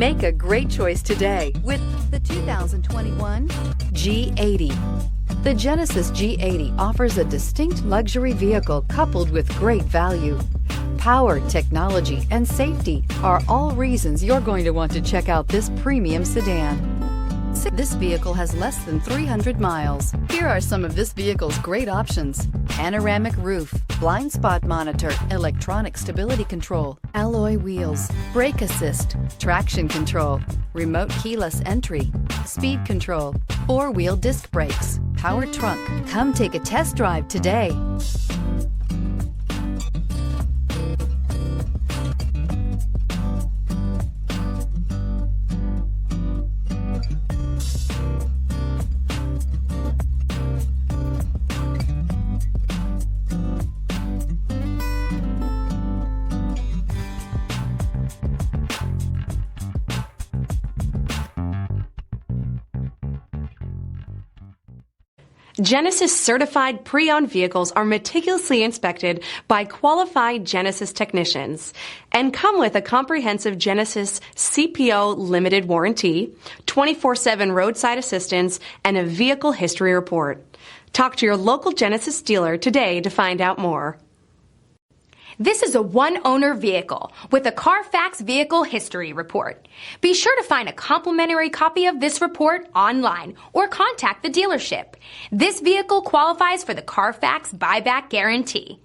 Make a great choice today with the 2021 G80. The Genesis G80 offers a distinct luxury vehicle coupled with great value. Power, technology, and safety are all reasons you're going to want to check out this premium sedan. This vehicle has less than 300 miles. Here are some of this vehicle's great options: panoramic roof, blind spot monitor, electronic stability control, alloy wheels, brake assist, traction control, remote keyless entry, speed control, four-wheel disc brakes, power trunk. Come take a test drive today. Genesis certified pre-owned vehicles are meticulously inspected by qualified Genesis technicians and come with a comprehensive Genesis CPO limited warranty, 24/7 roadside assistance, and a vehicle history report. Talk to your local Genesis dealer today to find out more. This is a one-owner vehicle with a CARFAX Vehicle History Report. Be sure to find a complimentary copy of this report online or contact the dealership. This vehicle qualifies for the CARFAX Buyback Guarantee.